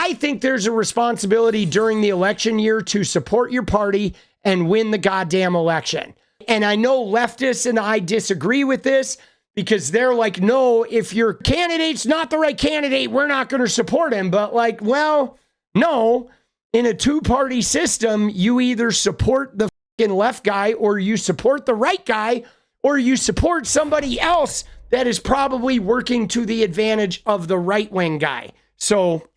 I think there's a responsibility during the election year to support your party and win the goddamn election. And I know leftists and I disagree with this because they're like, no, if your candidate's not the right candidate, we're not going to support him. But like, well, no, in a two-party system, you either support the fucking left guy or you support the right guy or you support somebody else that is probably working to the advantage of the right-wing guy. So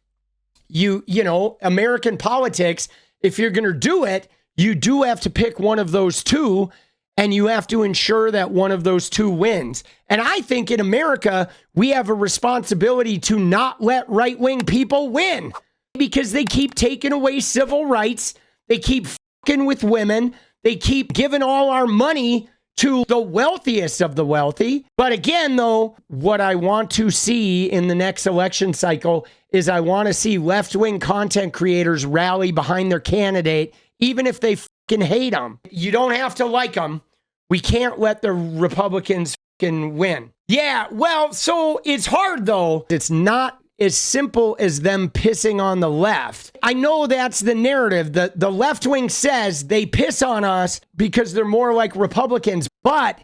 you know, American politics, if you're going to do it, you do have to pick one of those two, and you have to ensure that one of those two wins. And I think in America, we have a responsibility to not let right-wing people win because they keep taking away civil rights. They keep fucking with women. They keep giving all our money to the wealthiest of the wealthy. But again, though, what I want to see in the next election cycle is I want to see left-wing content creators rally behind their candidate, even if they fucking hate them. You don't have to like them. We can't let the Republicans fucking win. Yeah, well, so it's hard, though. It's not as simple as them pissing on the left. I know that's the narrative. The left wing says they piss on us because they're more like Republicans, but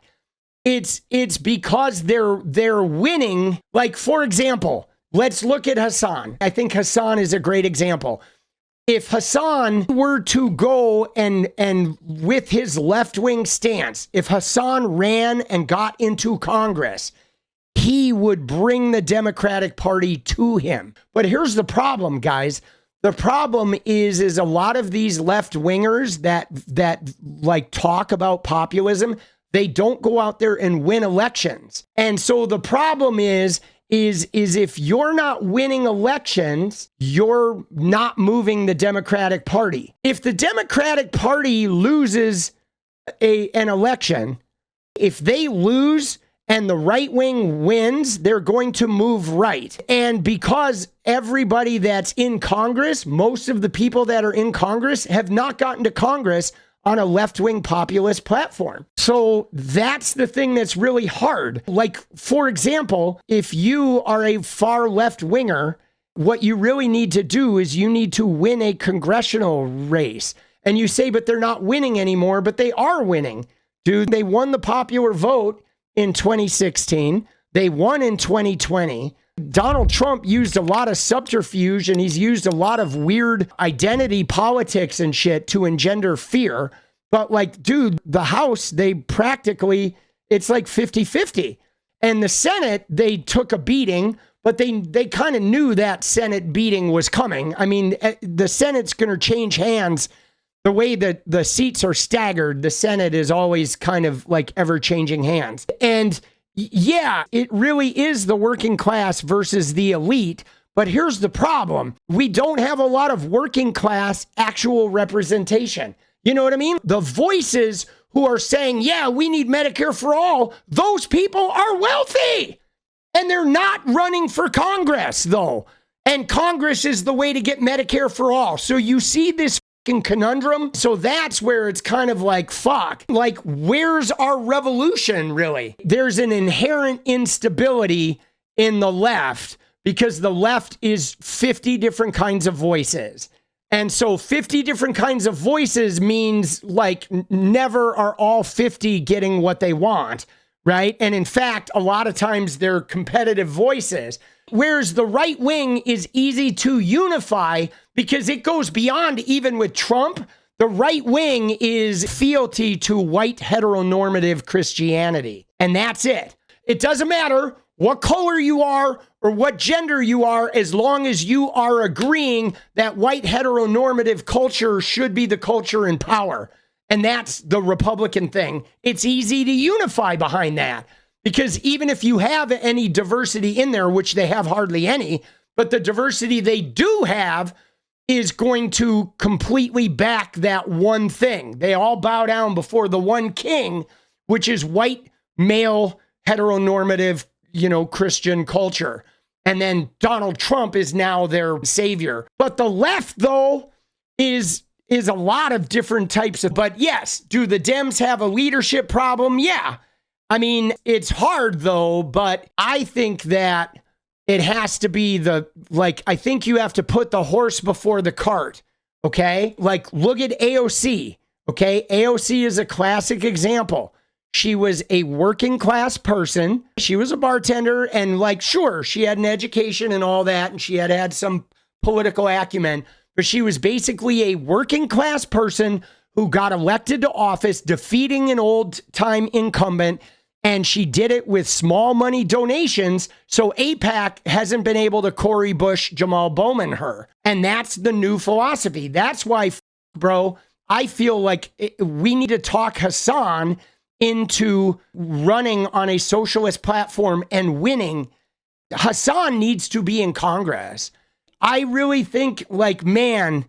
it's because they're winning. Like, for example, let's look at HASAN. I think HASAN is a great example. If HASAN were to go and with his left-wing stance, if HASAN ran and got into Congress, he would bring the Democratic Party to him. But here's the problem, guys. The problem is a lot of these left-wingers that like talk about populism, they don't go out there and win elections. And so the problem is if you're not winning elections, you're not moving the Democratic Party. If the Democratic Party loses an election, if they lose and the right wing wins, they're going to move right. And because everybody that's in Congress, most of the people that are in Congress have not gotten to Congress on a left-wing populist platform. So that's the thing that's really hard. Like, for example, if you are a far left-winger, what you really need to do is you need to win a congressional race. And you say, but they're not winning anymore, but they are winning. Dude, they won the popular vote in 2016. They won in 2020. Donald Trump used a lot of subterfuge and he's used a lot of weird identity politics and shit to engender fear. But like, dude, the House, they practically, it's like 50-50. And the Senate, they took a beating, but they kind of knew that Senate beating was coming. I mean, the Senate's going to change hands. The way that the seats are staggered, the Senate is always kind of like ever changing hands. And yeah, it really is the working class versus the elite. But here's the problem. We don't have a lot of working class actual representation. You know what I mean? The voices who are saying, yeah, we need Medicare for all, those people are wealthy. And they're not running for Congress, though. And Congress is the way to get Medicare for all. So you see this conundrum. So that's where it's kind of like, fuck, like, where's our revolution really? There's an inherent instability in the left because the left is 50 different kinds of voices. And so 50 different kinds of voices means like never are all 50 getting what they want, right? And in fact, a lot of times they're competitive voices. Whereas the right wing is easy to unify because it goes beyond even with Trump. The right wing is fealty to white heteronormative Christianity. And that's it. It doesn't matter what color you are or what gender you are, as long as you are agreeing that white heteronormative culture should be the culture in power. And that's the Republican thing. It's easy to unify behind that. Because even if you have any diversity in there, which they have hardly any, but the diversity they do have is going to completely back that one thing. They all bow down before the one king, which is white, male, heteronormative, Christian culture. And then Donald Trump is now their savior. But the left, though, is a lot of different types of, but yes, do the Dems have a leadership problem? Yeah. I mean, it's hard though, but I think that it has to be I think you have to put the horse before the cart. Okay. Like, look at AOC. Okay. AOC is a classic example. She was a working class person. She was a bartender, and sure, she had an education and all that, and she had some political acumen, but she was basically a working class person who got elected to office, defeating an old time incumbent. And she did it with small money donations. So AIPAC hasn't been able to Cori Bush, Jamal Bowman her. And that's the new philosophy. That's why, bro, I feel like we need to talk Hasan into running on a socialist platform and winning. Hasan needs to be in Congress. I really think, man,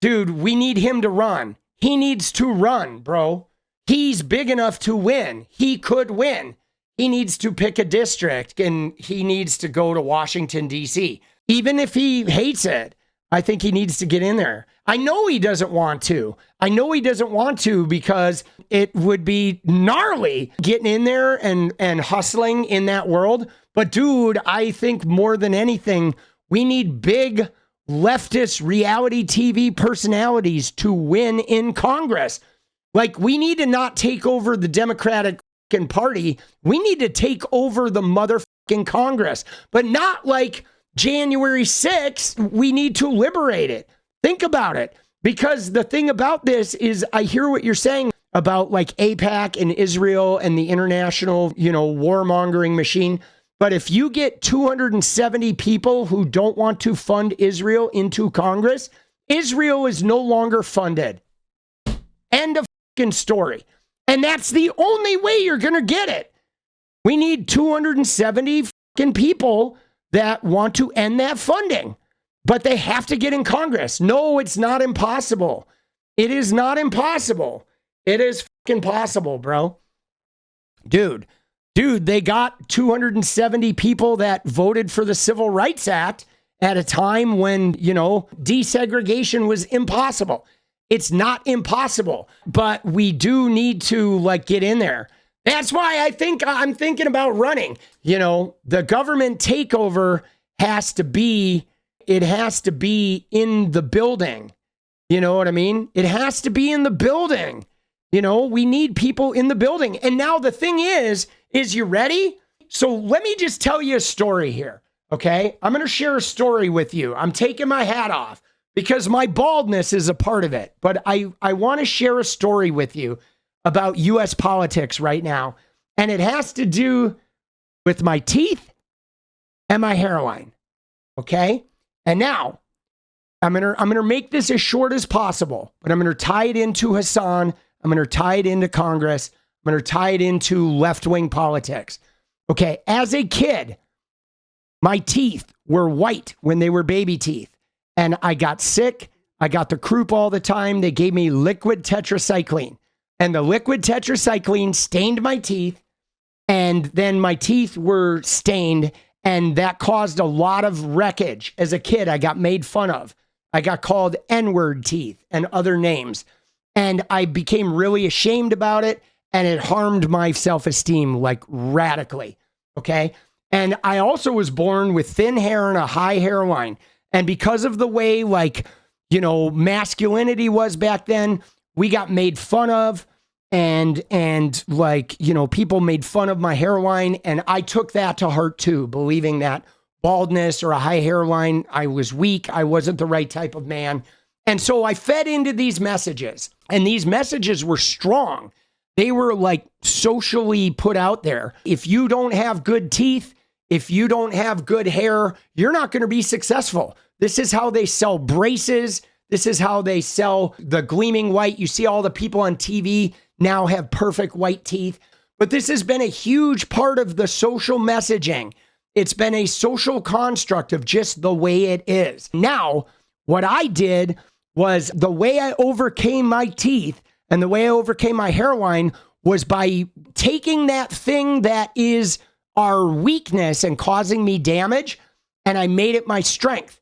dude, we need him to run. He needs to run, bro. He's big enough to win. He could win. He needs to pick a district, and he needs to go to Washington, D.C. Even if he hates it, I think he needs to get in there. I know he doesn't want to. I know he doesn't want to because it would be gnarly getting in there and hustling in that world. But dude, I think more than anything, we need big leftist reality TV personalities to win in Congress. We need to not take over the Democratic Party. We need to take over the motherfucking Congress, but not January 6th. We need to liberate it. Think about it. Because the thing about this is, I hear what you're saying about AIPAC and Israel and the international, warmongering machine. But if you get 270 people who don't want to fund Israel into Congress, Israel is no longer funded. End of story. And that's the only way you're going to get it. We need 270 people that want to end that funding, but they have to get in Congress. No, it's not impossible. It is not impossible. It is possible, bro. Dude, they got 270 people that voted for the Civil Rights Act at a time when, desegregation was impossible. It's not impossible, but we do need to get in there. That's why I'm thinking about running. The government takeover has to be in the building. You know what I mean? It has to be in the building. We need people in the building. And now the thing is you ready? So let me just tell you a story here. Okay. I'm going to share a story with you. I'm taking my hat off, because my baldness is a part of it. But I want to share a story with you about U.S. politics right now. And it has to do with my teeth and my hairline. Okay? And now, I'm gonna make this as short as possible, but I'm going to tie it into Hasan. I'm going to tie it into Congress. I'm going to tie it into left-wing politics. Okay, as a kid, my teeth were white when they were baby teeth. And I got sick. I got the croup all the time. They gave me liquid tetracycline. And the liquid tetracycline stained my teeth. And then my teeth were stained. And that caused a lot of wreckage. As a kid, I got made fun of. I got called N-word teeth and other names. And I became really ashamed about it. And it harmed my self-esteem radically. Okay. And I also was born with thin hair and a high hairline. And because of the way, masculinity was back then, we got made fun of, and people made fun of my hairline. And I took that to heart too, believing that baldness or a high hairline, I was weak. I wasn't the right type of man. And so I fed into these messages, and these messages were strong. They were socially put out there. If you don't have good teeth, if you don't have good hair, you're not going to be successful. This is how they sell braces. This is how they sell the gleaming white. You see all the people on TV now have perfect white teeth. But this has been a huge part of the social messaging. It's been a social construct of just the way it is. Now, what I did was, the way I overcame my teeth and the way I overcame my hairline was by taking that thing that is our weakness and causing me damage, and I made it my strength.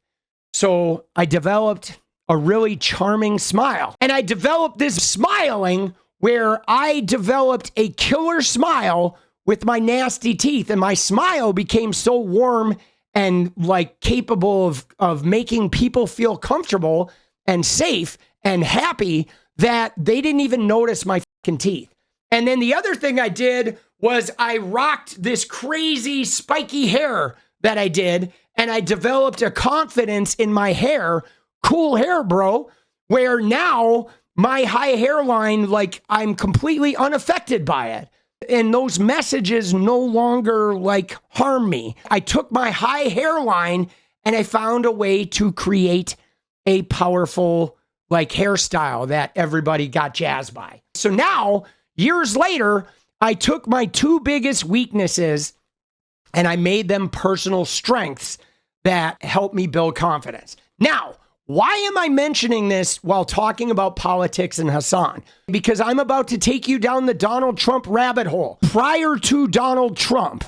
So I developed a really charming smile. And I developed this smiling where I developed a killer smile with my nasty teeth. And my smile became so warm and like capable of making people feel comfortable and safe and happy that they didn't even notice my fucking teeth. And then the other thing I did was I rocked this crazy spiky hair that I did, and I developed a confidence in my hair. Cool hair, bro, where now my high hairline, like I'm completely unaffected by it. And those messages no longer like harm me. I took my high hairline and I found a way to create a powerful like hairstyle that everybody got jazzed by. So now, years later, I took my two biggest weaknesses and I made them personal strengths that helped me build confidence. Now, why am I mentioning this while talking about politics and Hasan? Because I'm about to take you down the Donald Trump rabbit hole. Prior to Donald Trump,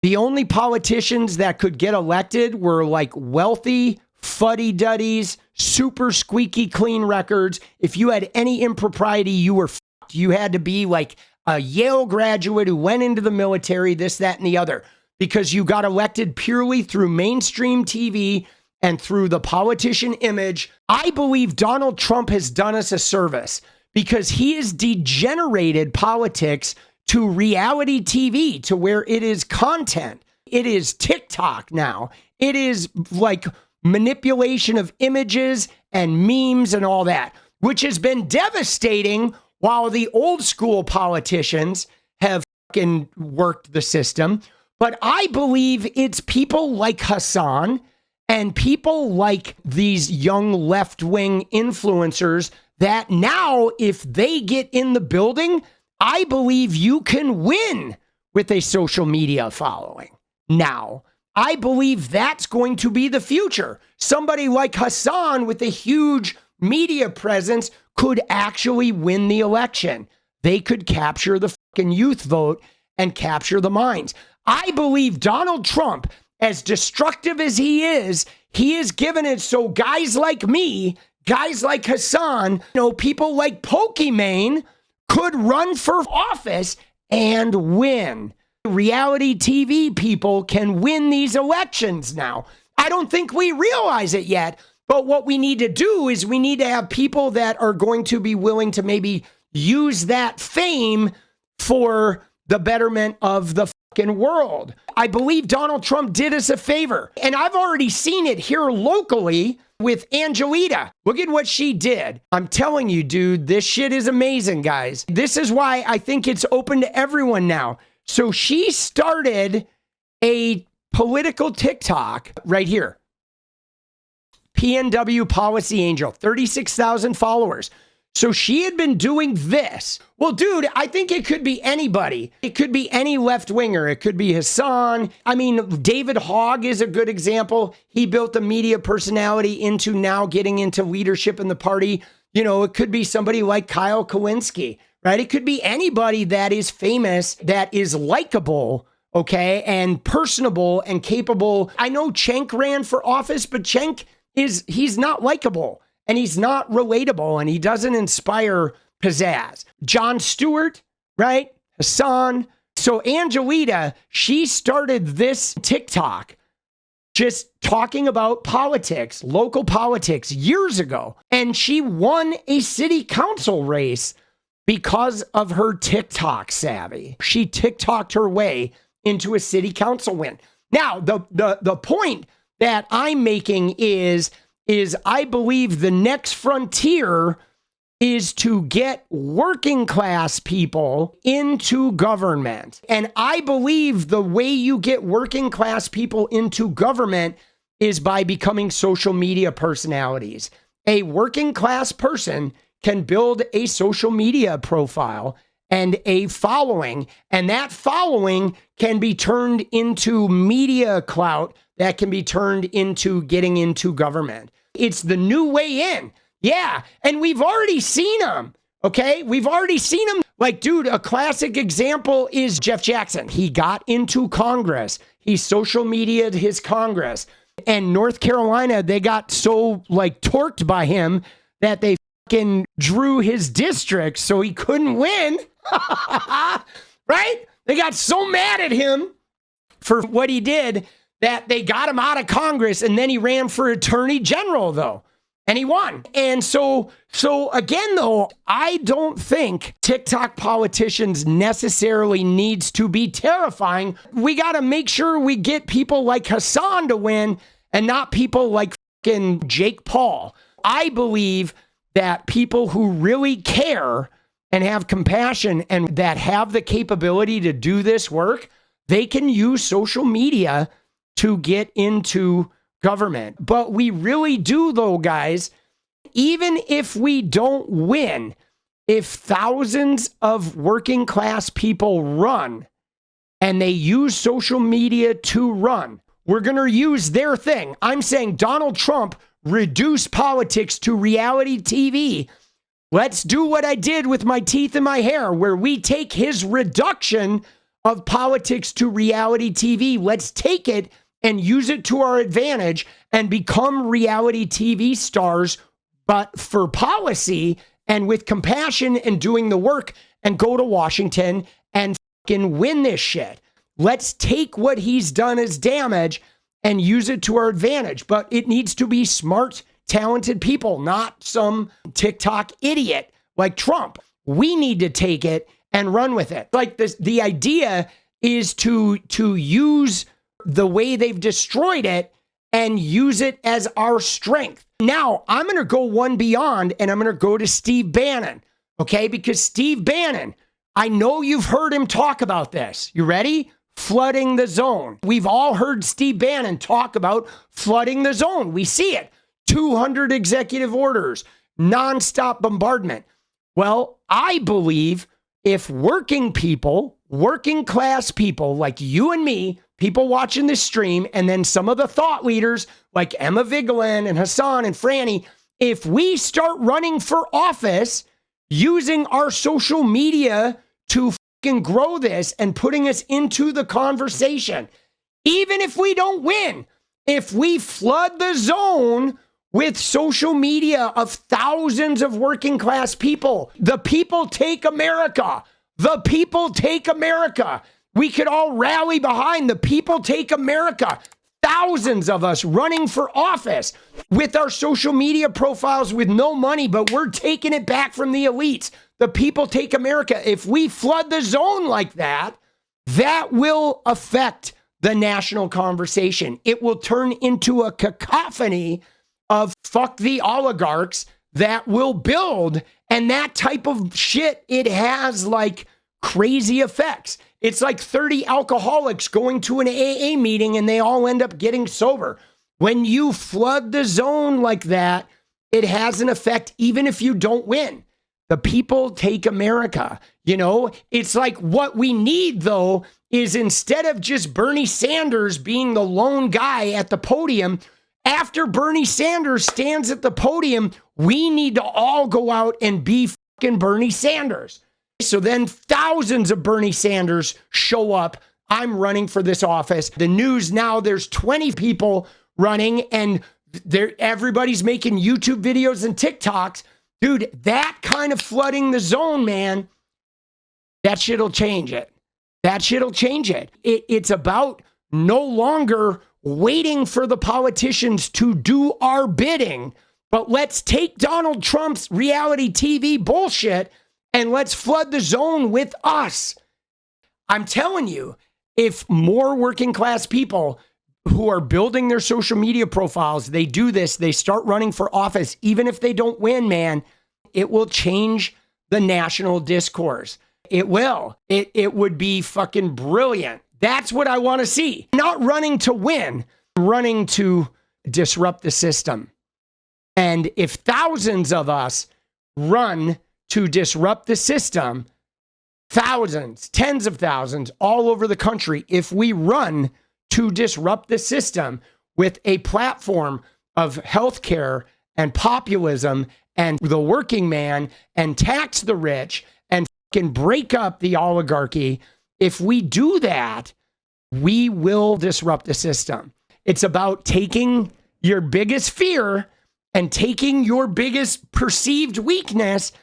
the only politicians that could get elected were like wealthy fuddy-duddies, super squeaky clean records. If you had any impropriety, you were fucked. You had to be like a Yale graduate who went into the military, this, that, and the other, because you got elected purely through mainstream TV and through the politician image. I believe Donald Trump has done us a service because he has degenerated politics to reality TV, to where it is content. It is TikTok now. It is like manipulation of images and memes and all that, which has been devastating, while the old school politicians have fucking worked the system. But I believe it's people like Hasan and people like these young left-wing influencers that now, if they get in the building, I believe you can win with a social media following. Now, I believe that's going to be the future. Somebody like Hasan with a huge media presence could actually win the election. They could capture the fucking youth vote and capture the minds. I believe Donald Trump, as destructive as he is given it so guys like me, guys like Hasan, people like Pokimane could run for office and win. Reality TV people can win these elections now. I don't think we realize it yet, but what we need to do is we need to have people that are going to be willing to maybe use that fame for the betterment of the fucking world. I believe Donald Trump did us a favor, and I've already seen it here locally with Angelita. Look at what she did. I'm telling you, dude, this shit is amazing, guys. This is why I think it's open to everyone now. So she started a political TikTok right here. PNW Policy Angel, 36,000 followers. So she had been doing this. Well, dude, I think it could be anybody. It could be any left-winger. It could be Hasan. I mean, David Hogg is a good example. He built a media personality into now getting into leadership in the party. It could be somebody like Kyle Kalinske, right? It could be anybody that is famous, that is likable, okay, and personable and capable. I know Cenk ran for office, but Cenk he's not likable. And he's not relatable, and he doesn't inspire pizzazz. Jon Stewart, right? Hasan. So Angelita, she started this TikTok just talking about politics, local politics, years ago. And she won a city council race because of her TikTok savvy. She TikToked her way into a city council win. Now, the point that I'm making is I believe the next frontier is to get working class people into government. And I believe the way you get working class people into government is by becoming social media personalities. A working class person can build a social media profile and a following, and that following can be turned into media clout that can be turned into getting into government. It's the new way in. Yeah. And we've already seen them. Okay. We've already seen them. Like, dude, a classic example is Jeff Jackson. He got into Congress. He social media'd his Congress. And North Carolina, they got so like torqued by him that they fucking drew his district so he couldn't win. Right? They got so mad at him for what he did that they got him out of Congress, and then he ran for attorney general, though. And he won. And so again, though, I don't think TikTok politicians necessarily needs to be terrifying. We got to make sure we get people like HASAN to win and not people like fucking Jake Paul. I believe that people who really care and have compassion and that have the capability to do this work, they can use social media to get into government. But we really do, though, guys, even if we don't win, if thousands of working class people run and they use social media to run, we're going to use their thing. I'm saying Donald Trump reduce politics to reality TV. Let's do what I did with my teeth and my hair, where we take his reduction of politics to reality TV. Let's take it and use it to our advantage and become reality TV stars, but for policy and with compassion and doing the work, and go to Washington and fucking win this shit. Let's take what he's done as damage and use it to our advantage. But it needs to be smart, talented people, not some TikTok idiot like Trump. We need to take it and run with it. Like this, the idea is to use the way they've destroyed it and use it as our strength. Now, I'm going to go one beyond, and I'm going to go to Steve Bannon, okay? Because Steve Bannon, I know you've heard him talk about this. You ready? Flooding the zone. We've all heard Steve Bannon talk about flooding the zone. We see it. 200 executive orders, nonstop bombardment. Well, I believe if working people, working class people like you and me, people watching this stream, and then some of the thought leaders like Emma Vigeland and HASAN and Franny, if we start running for office using our social media to fucking grow this and putting us into the conversation, even if we don't win, if we flood the zone with social media of thousands of working class people, the people take America. The people take America. We could all rally behind the people take America. Thousands of us running for office with our social media profiles with no money, but we're taking it back from the elites. The people take America. If we flood the zone like that, that will affect the national conversation. It will turn into a cacophony of fuck the oligarchs that will build, and that type of shit, it has like crazy effects. It's like 30 alcoholics going to an AA meeting and they all end up getting sober. When you flood the zone like that, it has an effect even if you don't win. The people take America. You know, it's like what we need, though, is instead of just Bernie Sanders being the lone guy at the podium, after Bernie Sanders stands at the podium, we need to all go out and be fucking Bernie Sanders. So then thousands of Bernie Sanders show up. I'm running for this office. The news now, there's 20 people running and everybody's making YouTube videos and TikToks. Dude, that kind of flooding the zone, man, that shit'll change it. That shit'll change it. It's about no longer waiting for the politicians to do our bidding, but let's take Donald Trump's reality TV bullshit and let's flood the zone with us. I'm telling you, if more working class people who are building their social media profiles, they do this, they start running for office, even if they don't win, man, it will change the national discourse. It will. It would be fucking brilliant. That's what I want to see. Not running to win, running to disrupt the system. And if thousands of us run to disrupt the system, thousands, tens of thousands all over the country, if we run to disrupt the system with a platform of healthcare and populism and the working man and tax the rich and can break up the oligarchy, if we do that, we will disrupt the system. It's about taking your biggest fear and taking your biggest perceived weakness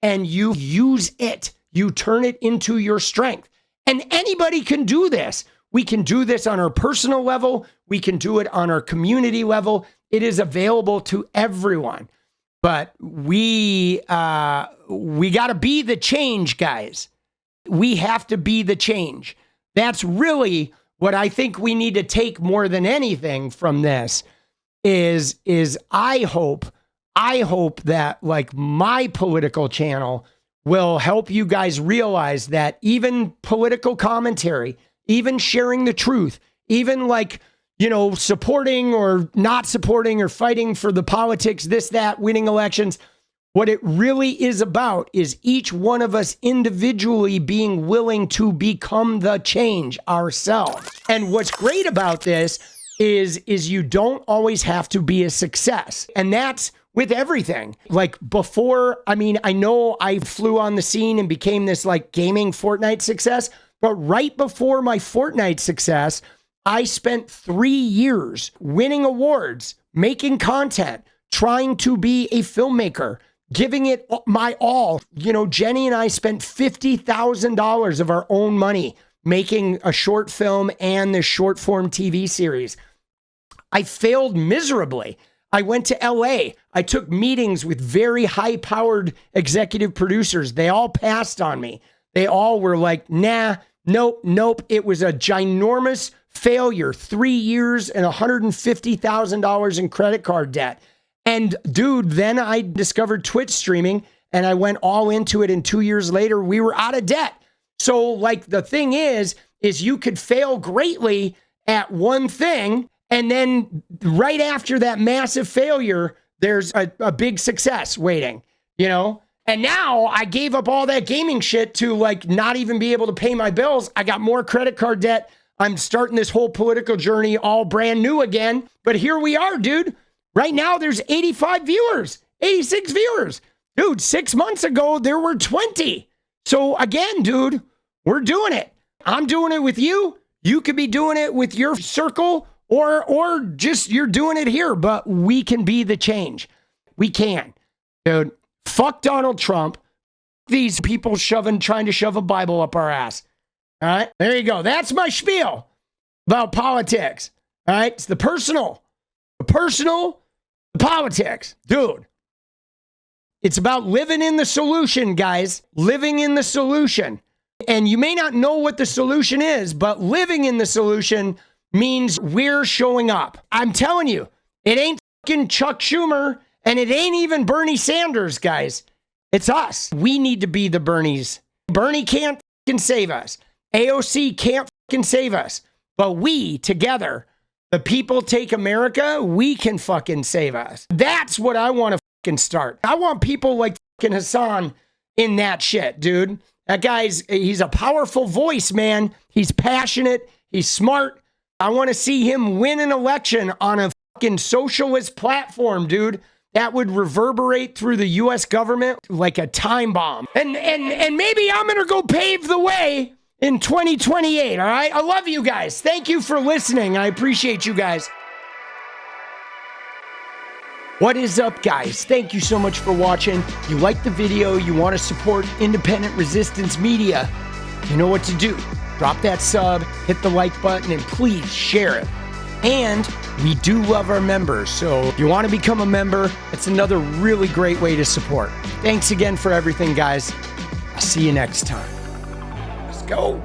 and you use it. You turn it into your strength. And anybody can do this. We can do this on our personal level. We can do it on our community level. It is available to everyone. But we got to be the change, guys. We have to be the change. That's really what I think we need to take more than anything from this is I hope that like my political channel will help you guys realize that even political commentary, even sharing the truth, even like, you know, supporting or not supporting or fighting for the politics, this, that, winning elections. What it really is about is each one of us individually being willing to become the change ourselves. And what's great about this is you don't always have to be a success. And that's with everything. Like before, I mean, I know I flew on the scene and became this like gaming Fortnite success, but right before my Fortnite success, I spent 3 years winning awards, making content, trying to be a filmmaker, giving it my all. You know, Jenny and I spent $50,000 of our own money making a short film and this short form TV series. I failed miserably. I went to LA. I took meetings with very high powered executive producers. They all passed on me. They all were like, nah, nope. It was a ginormous failure. 3 years and $150,000 in credit card debt. And dude, then I discovered Twitch streaming and I went all into it. And 2 years later, we were out of debt. So like the thing is you could fail greatly at one thing. And then right after that massive failure, there's a big success waiting, you know? And now I gave up all that gaming shit to like not even be able to pay my bills. I got more credit card debt. I'm starting this whole political journey all brand new again. But here we are, dude. Right now there's 85 viewers, 86 viewers. Dude, 6 months ago, there were 20. So again, dude, we're doing it. I'm doing it with you. You could be doing it with your circle or just you're doing it here, but we can be the change. We can. Dude, fuck Donald Trump. These people trying to shove a Bible up our ass. All right, there you go. That's my spiel about politics. All right, it's the personal, the politics. Dude, it's about living in the solution, guys. Living in the solution. And you may not know what the solution is, but living in the solution means we're showing up. I'm telling you, it ain't fucking Chuck Schumer and it ain't even Bernie Sanders, guys. It's us. We need to be the Bernies. Bernie can't fucking save us. AOC can't fucking save us. But we together, the people take America, we can fucking save us. That's what I want to fucking start. I want people like fucking HASAN in that shit, dude. That he's a powerful voice, man. He's passionate. He's smart. I want to see him win an election on a fucking socialist platform, dude. That would reverberate through the U.S. government like a time bomb. And maybe I'm going to go pave the way in 2028, all right? I love you guys. Thank you for listening. I appreciate you guys. What is up, guys? Thank you so much for watching. You like the video, you want to support independent resistance media, you know what to do. Drop that sub, hit the like button, and please share it. And we do love our members, so if you want to become a member, it's another really great way to support. Thanks again for everything, guys. I'll see you next time. Let's go.